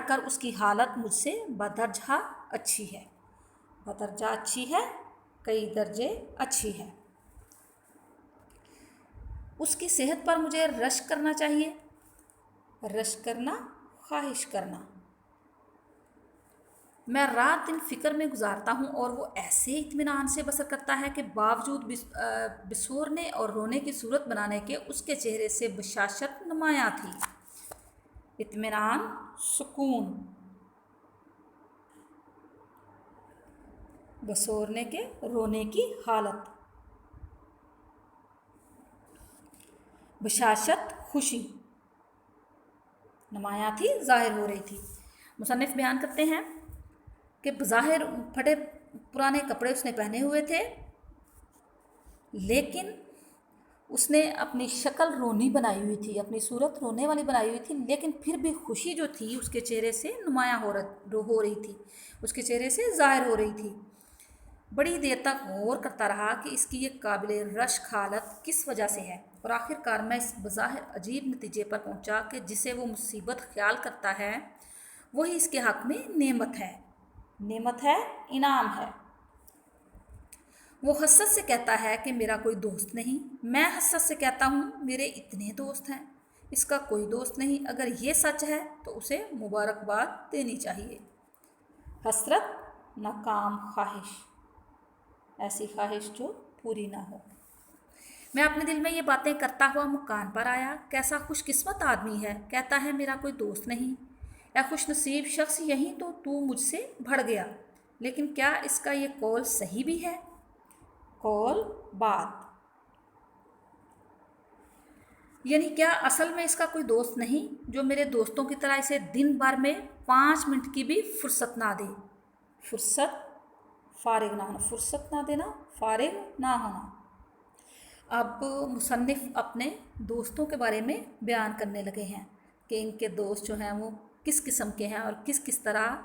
कर उसकी हालत मुझसे बदरजा अच्छी है। बदरजा अच्छी है, कई दर्जे अच्छी है। उसकी सेहत पर मुझे रश्क करना चाहिए। रश्क करना, ख्वाहिश करना। मैं रात दिन फ़िक्र में गुजारता हूँ और वो ऐसे इत्मीनान से बसर करता है कि बावजूद बिसोरने और रोने की सूरत बनाने के उसके चेहरे से बशाशत नुमायाँ थी। इत्मीनान, सुकून। बसोरने के, रोने की हालत। बशाशत, खुशी। नुमायाँ थी, ज़ाहिर हो रही थी। मुसन्निफ़ बयान करते हैं कि बज़ाहिर फटे पुराने कपड़े उसने पहने हुए थे, लेकिन उसने अपनी शक्ल रोनी बनाई हुई थी, अपनी सूरत रोने वाली बनाई हुई थी, लेकिन फिर भी खुशी जो थी उसके चेहरे से नुमायाँ हो रही थी, उसके चेहरे से ज़ाहिर हो रही थी। बड़ी देर तक गौर करता रहा कि इसकी ये काबिल रश्क हालत किस वजह से है, और आखिरकार मैं इस बज़ाहिर अजीब नतीजे पर पहुंचा कि जिसे वो मुसीबत ख्याल करता है वही इसके हक़ में नेमत है। नेमत है, इनाम है। वो हसरत से कहता है कि मेरा कोई दोस्त नहीं। मैं हसरत से कहता हूँ मेरे इतने दोस्त हैं, इसका कोई दोस्त नहीं। अगर ये सच है तो उसे मुबारकबाद देनी चाहिए। हसरत, नाकाम ख्वाहिश, ऐसी ख्वाहिश जो पूरी ना हो। मैं अपने दिल में ये बातें करता हुआ मकान पर आया। कैसा खुशकिस्मत आदमी है, कहता है मेरा कोई दोस्त नहीं। या खुशनसीब शख्स, यहीं तो तू मुझसे भड़ गया। लेकिन क्या इसका ये कौल सही भी है? कौल, बात, यानी क्या असल में इसका कोई दोस्त नहीं जो मेरे दोस्तों की तरह इसे दिन भर में 5 मिनट की भी फुर्सत ना दे। फुर्सत, फारिग ना होना, फुर्सत ना देना, फारिग ना होना। अब मुसन्निफ़ अपने दोस्तों के बारे में बयान करने लगे हैं कि इनके दोस्त जो हैं वो किस किस्म के हैं और किस किस तरह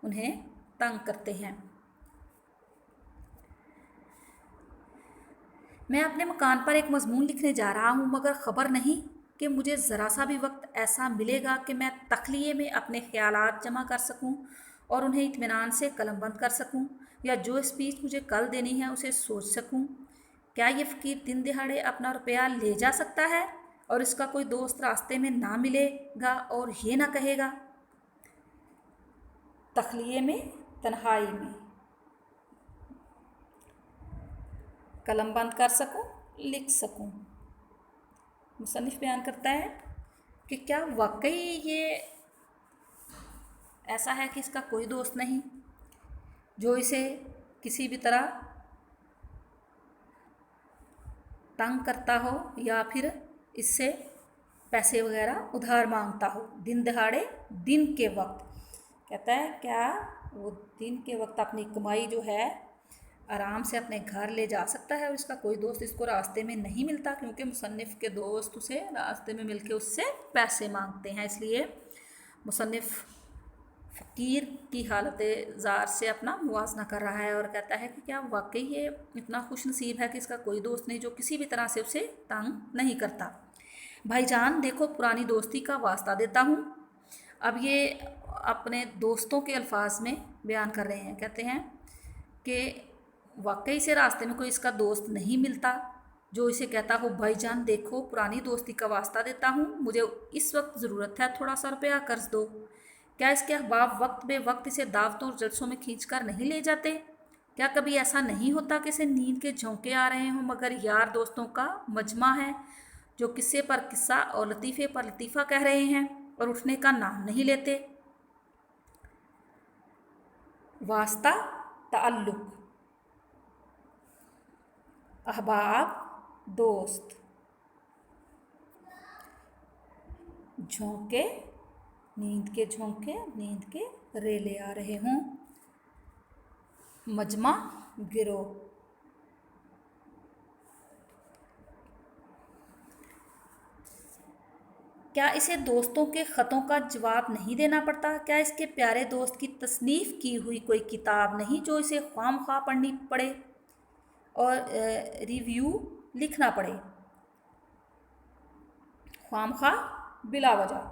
उन्हें तंग करते हैं। मैं अपने मकान पर एक मज़मून लिखने जा रहा हूँ, मगर ख़बर नहीं कि मुझे ज़रा सा भी वक्त ऐसा मिलेगा कि मैं तख्लिये में अपने ख़यालात जमा कर सकूँ और उन्हें इत्मीनान से कलमबंद कर सकूँ, या जो स्पीच मुझे कल देनी है उसे सोच सकूँ। क्या ये फ़कीर दिन दिहाड़े अपना रुपया ले जा सकता है और इसका कोई दोस्त रास्ते में ना मिलेगा और ये ना कहेगा तख्लिये में, तन्हाई में कलम बंद कर सकूं, लिख सकूं। मुसन्निफ़ बयान करता है कि क्या वाकई ये ऐसा है कि इसका कोई दोस्त नहीं जो इसे किसी भी तरह तंग करता हो या फिर इससे पैसे वगैरह उधार मांगता हो दिन दहाड़े, दिन के वक्त। कहता है क्या वो दिन के वक्त अपनी कमाई जो है आराम से अपने घर ले जा सकता है और इसका कोई दोस्त इसको रास्ते में नहीं मिलता, क्योंकि मुसन्निफ़ के दोस्त उसे रास्ते में मिलके उससे पैसे मांगते हैं। इसलिए मुसन्निफ़ फ़कीर की हालत ज़ार से अपना मुवाजना कर रहा है और कहता है कि क्या वाकई ये इतना खुश नसीब है कि इसका कोई दोस्त नहीं जो किसी भी तरह से उसे तंग नहीं करता। भाईजान देखो, पुरानी दोस्ती का वास्ता देता हूँ। अब ये अपने दोस्तों के अल्फाज में बयान कर रहे हैं। कहते हैं कि वाकई से रास्ते में कोई इसका दोस्त नहीं मिलता जो इसे कहता हो भाईजान देखो, पुरानी दोस्ती का वास्ता देता हूँ, मुझे इस वक्त ज़रूरत है, थोड़ा सा रुपया कर्ज दो। क्या इसके अहबाब वक्त बे वक्त इसे दावतों और जलसों में खींच कर नहीं ले जाते? क्या कभी ऐसा नहीं होता कि इसे नींद के झोंके आ रहे हों, मगर यार दोस्तों का मजमा है जो किस्से पर किस्सा और लतीफ़े पर लतीफ़ा कह रहे हैं और उठने का नाम नहीं लेते? वास्ता, ताल्लुक़, अहबाब, दोस्त, झोंके, नींद के झोंके, नींद के रेले आ रहे हों, मजमा, गिरोह। क्या इसे दोस्तों के ख़तों का जवाब नहीं देना पड़ता? क्या इसके प्यारे दोस्त की तसनीफ़ की हुई कोई किताब नहीं जो इसे ख्वामख्वाह पढ़नी पड़े और रिव्यू लिखना पड़े? ख्वामख्वाह, बिला वजह,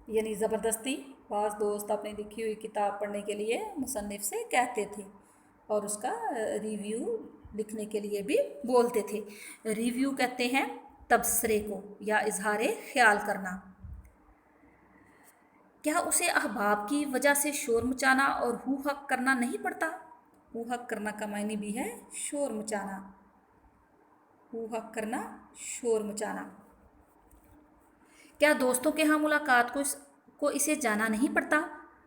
यानी ज़बरदस्ती, बाज़ दोस्त अपनी लिखी हुई किताब पढ़ने के लिए मुसन्निफ़ से कहते थे और उसका रिव्यू लिखने के लिए भी बोलते थे। रिव्यू कहते हैं तबसरे को या इजहार ख्याल करना। क्या उसे अहबाब की वजह से शोर मचाना और हू हक करना नहीं पड़ता? हू हक करना का मायने भी है शोर मचाना। हू हक करना, शोर मचाना। क्या दोस्तों के यहाँ मुलाकात को इसे जाना नहीं पड़ता?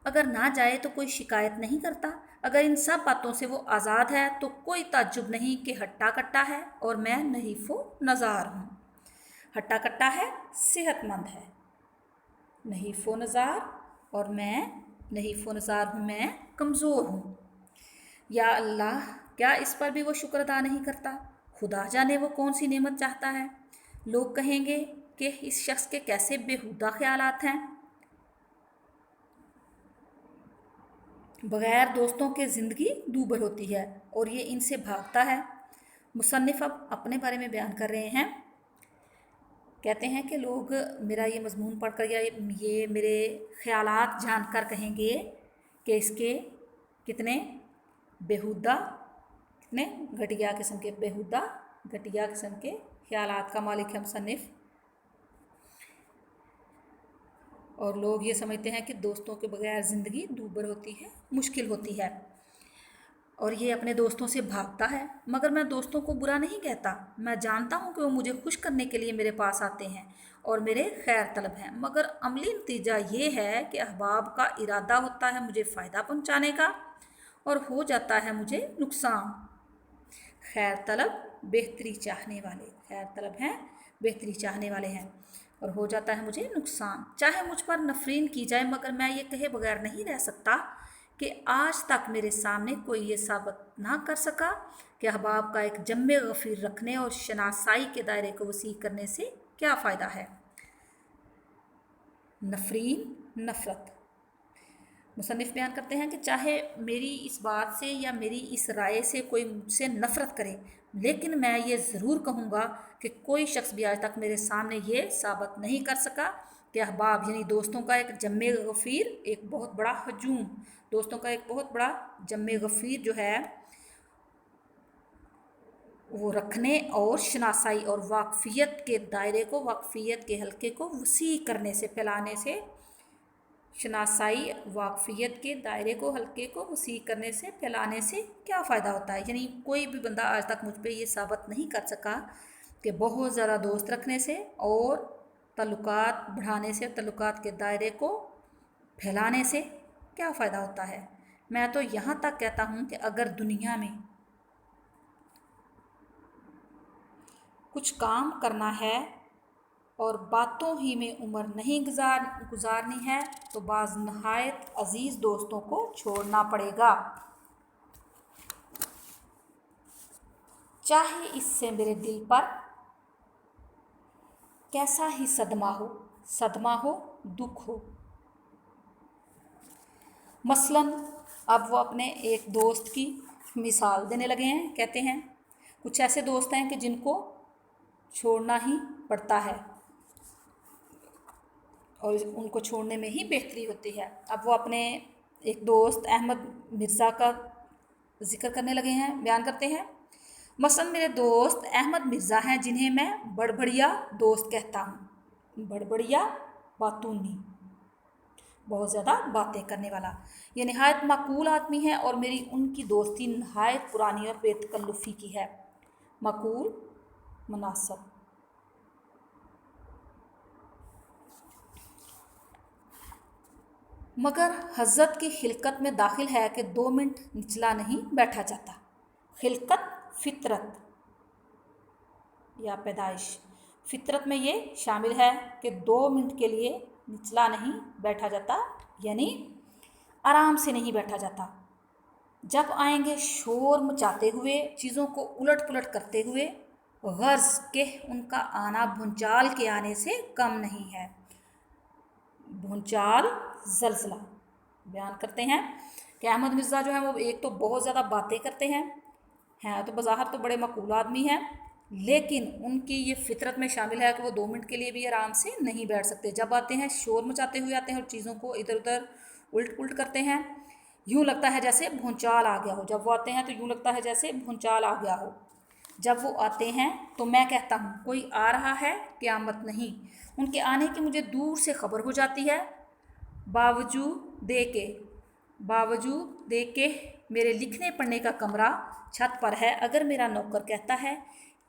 अगर ना जाए तो कोई शिकायत नहीं करता? अगर इन सब बातों से वो आज़ाद है तो कोई ताज्जुब नहीं कि हट्टा कट्टा है और मैं नहीफ़ो नज़ार हूँ। हट्टा कट्टा है, सेहतमंद है। नहीफ़ो नज़ार, और मैं नहीफ़ो नज़ार हूँ, मैं कमज़ोर हूँ। या अल्लाह, क्या इस पर भी वो शुक्र अदा नहीं करता? खुदा जाने वो कौन सी नेमत चाहता है। लोग कहेंगे कि इस शख्स के कैसे बेहुदा ख्यालात हैं। बग़ैर दोस्तों के ज़िंदगी दूभर होती है और ये इनसे भागता है। मुसन्निफ़ अब अपने बारे में बयान कर रहे हैं। कहते हैं कि लोग मेरा ये मज़मून पढ़कर या ये मेरे ख़यालात जानकर कहेंगे कि इसके कितने बेहुदा, कितने घटिया किस्म के, बेहुदा घटिया किस्म के ख़यालात का मालिक है मुसन्निफ़। और लोग ये समझते हैं कि दोस्तों के बगैर ज़िंदगी दूभर होती है, मुश्किल होती है, और ये अपने दोस्तों से भागता है। मगर मैं दोस्तों को बुरा नहीं कहता। मैं जानता हूँ कि वो मुझे खुश करने के लिए मेरे पास आते हैं और मेरे खैर तलब हैं, मगर अमली नतीजा ये है कि अहबाब का इरादा होता है मुझे फ़ायदा पहुँचाने का और हो जाता है मुझे नुकसान। खैर तलब बेहतरी चाहने वाले, खैर तलब हैं, बेहतरी चाहने वाले हैं, और हो जाता है मुझे नुकसान। चाहे मुझ पर नफरीन की जाए, मगर मैं ये कहे बगैर नहीं रह सकता कि आज तक मेरे सामने कोई ये साबित ना कर सका कि अहबाब का एक जम्मे गफ़ीर रखने और शनासाई के दायरे को वसी करने से क्या फ़ायदा है। नफरीन, नफ़रत। मुसन्निफ़ बयान करते हैं कि चाहे मेरी इस बात से या मेरी इस राय से कोई मुझसे नफ़रत करे, लेकिन मैं ये ज़रूर कहूँगा कि कोई शख्स भी आज तक मेरे सामने ये साबित नहीं कर सका कि अहबाब यानी दोस्तों का एक जम्मे गफ़ीर, एक बहुत बड़ा हजूम, दोस्तों का एक बहुत बड़ा जम्मे गफ़ीर जो है वो रखने और शनासाई और वाकफ़ियत के दायरे को, वाकफ़ियत के हल्के को वसी करने से, फैलाने से, शनासाई वाकफ़ियत के दायरे को, हल्के को वसी करने से, फैलाने से क्या फ़ायदा होता है। यानी कोई भी बंदा आज तक मुझ पे ये साबित नहीं कर सका कि बहुत ज़्यादा दोस्त रखने से और तल्लुकात बढ़ाने से, तल्लुकात के दायरे को फैलाने से क्या फ़ायदा होता है। मैं तो यहाँ तक कहता हूँ कि अगर दुनिया में कुछ काम करना है और बातों ही में उम्र नहीं गुजारनी है तो बाज़ नहायत अजीज़ दोस्तों को छोड़ना पड़ेगा, चाहे इससे मेरे दिल पर कैसा ही सदमा हो, दुख हो। मसलन अब वो अपने एक दोस्त की मिसाल देने लगे हैं। कहते हैं कुछ ऐसे दोस्त हैं कि जिनको छोड़ना ही पड़ता है और उनको छोड़ने में ही बेहतरी होती है। अब वो अपने एक दोस्त अहमद मिर्ज़ा का जिक्र करने लगे हैं, बयान करते हैं। मसलन मेरे दोस्त अहमद मिर्ज़ा हैं जिन्हें मैं बड़बड़िया दोस्त कहता हूँ। बड़बड़िया, बातूनी, बहुत ज़्यादा बातें करने वाला। ये नहायत माकूल आदमी है और मेरी उनकी दोस्ती नहायत पुरानी और बेतकल्लुफ़ी की है। माकूल, मुनासिब। मगर हज़रत की खिलकत में दाखिल है कि 2 मिनट निचला नहीं बैठा जाता। खिलकत, फितरत या पैदाइश। फितरत में ये शामिल है कि 2 मिनट के लिए निचला नहीं बैठा जाता, यानी आराम से नहीं बैठा जाता। जब आएंगे शोर मचाते हुए, चीज़ों को उलट पुलट करते हुए, गर्ज के उनका आना भूचाल के आने से कम नहीं है। भूचाल, ज़लज़ला। बयान करते हैं कि अहमद मिर्ज़ा जो है वो एक तो बहुत ज़्यादा बातें करते हैं तो बज़ाहिर तो बड़े मकबूल आदमी हैं, लेकिन उनकी ये फितरत में शामिल है कि वो 2 मिनट के लिए भी आराम से नहीं बैठ सकते। जब आते हैं शोर मचाते हुए आते हैं और चीज़ों को इधर उधर उल्ट पुल्ट करते हैं, यूँ लगता है जैसे भूचाल आ गया हो। जब वो आते हैं तो यूँ लगता है जैसे भूचाल आ गया हो। जब वो आते हैं तो मैं कहता हूँ कोई आ रहा है, क़यामत नहीं। उनके आने की मुझे दूर से खबर हो जाती है, बावजूद दे के मेरे लिखने पढ़ने का कमरा छत पर है। अगर मेरा नौकर कहता है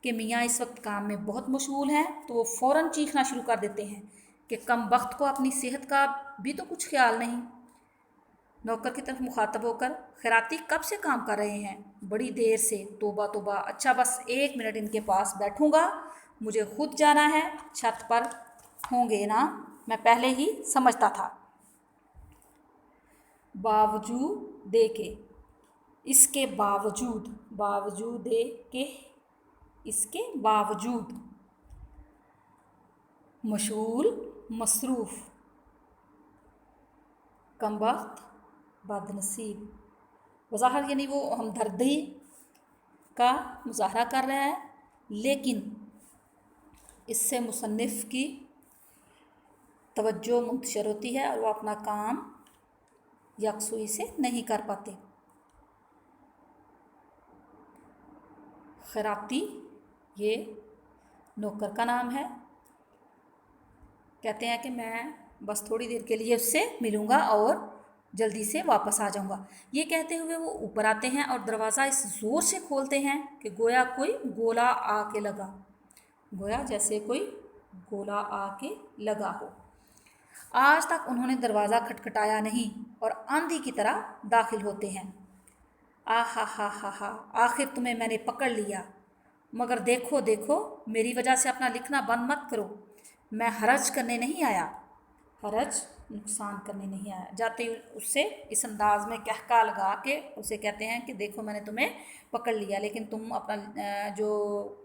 कि मियाँ इस वक्त काम में बहुत मशगूल हैं, तो वो फ़ौरन चीखना शुरू कर देते हैं कि कम वक्त को अपनी सेहत का भी तो कुछ ख्याल नहीं। नौकर की तरफ मुखातब होकर, खैराती कब से काम कर रहे हैं? बड़ी देर से। तोबा तोबा, अच्छा बस 1 मिनट इनके पास बैठूंगा, मुझे खुद जाना है। छत पर होंगे ना, मैं पहले ही समझता था। बावजूद दे के, इसके बावजूद, बावजूद दे के, इसके बावजूद, मशगूल मसरूफ़, कम वक्त बदनसीब। वजाहत यानी वो हमदर्दी का मुजाहरा कर रहा है, लेकिन इससे मुसन्निफ़ की तवज्जो मुंतशर होती है और वो अपना काम यकसुई से नहीं कर पाते। खैराती ये नौकर का नाम है। कहते हैं कि मैं बस थोड़ी देर के लिए उससे मिलूँगा और जल्दी से वापस आ जाऊँगा। ये कहते हुए वो ऊपर आते हैं और दरवाज़ा इस ज़ोर से खोलते हैं कि गोया कोई गोला आके लगा, गोया जैसे कोई गोला आके लगा हो। आज तक उन्होंने दरवाज़ा खटखटाया नहीं और आंधी की तरह दाखिल होते हैं। हा, आखिर तुम्हें मैंने पकड़ लिया। मगर देखो देखो, मेरी वजह से अपना लिखना बंद मत करो। मैं हरज करने नहीं आया, हरज नुकसान करने नहीं आया। जाते ही उससे इस अंदाज में कहका लगा के उसे कहते हैं कि देखो मैंने तुम्हें पकड़ लिया, लेकिन तुम अपना जो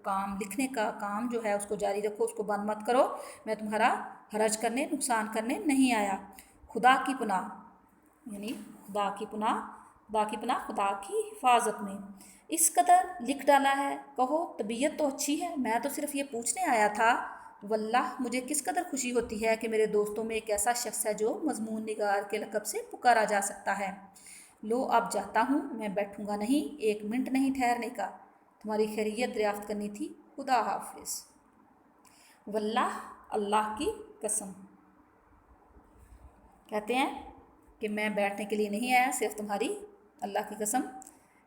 काम लिखने का काम जो है उसको जारी रखो, उसको बंद मत करो। मैं तुम्हारा हरज करने, नुकसान करने नहीं आया। खुदा की पनाह, यानी खुदा की पनाह, खुदा की पनाह, खुदा की हिफाजत में। इस कदर लिख डाला है, कहो तबीयत तो अच्छी है, मैं तो सिर्फ ये पूछने आया था। वल्लाह मुझे किस कदर खुशी होती है कि मेरे दोस्तों में एक ऐसा शख्स है जो मजमून निगार के लक़ब से पुकारा जा सकता है। लो अब जाता हूँ, मैं बैठूँगा नहीं, 1 मिनट नहीं ठहरने का। तुम्हारी खैरियत दरियाफ्त करनी थी। खुदा हाफिज़। वल्लाह, अल्लाह की कसम। कहते हैं कि मैं बैठने के लिए नहीं आया, सिर्फ तुम्हारी, अल्लाह की कसम,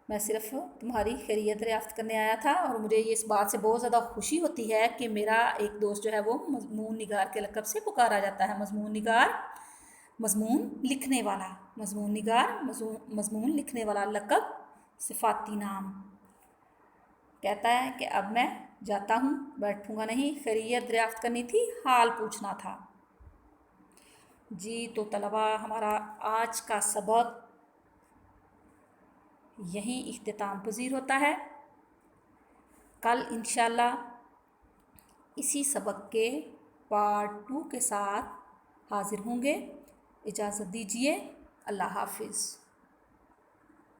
मैं सिर्फ तुम्हारी खैरियत दरियाफ्त करने आया था। और मुझे ये इस बात से बहुत ज़्यादा खुशी होती है कि मेरा एक दोस्त जो है वो मजमून निगार के लक़ब से पुकारा जाता है। मजमून निगार, मजमून लिखने वाला, मजमून निगार, मजमून लिखने वाला, लक़ब सिफाती नाम। कहता है कि अब मैं जाता हूँ, बैठूँगा नहीं, खैरियत दरियाफ्त करनी थी, हाल पूछना था। जी तो तलबा, हमारा आज का सबक यहीं इख्तिताम पज़ीर होता है। कल इंशाअल्लाह इसी सबक के पार्ट 2 के साथ हाज़िर होंगे। इजाज़त दीजिए। अल्लाह हाफिज़।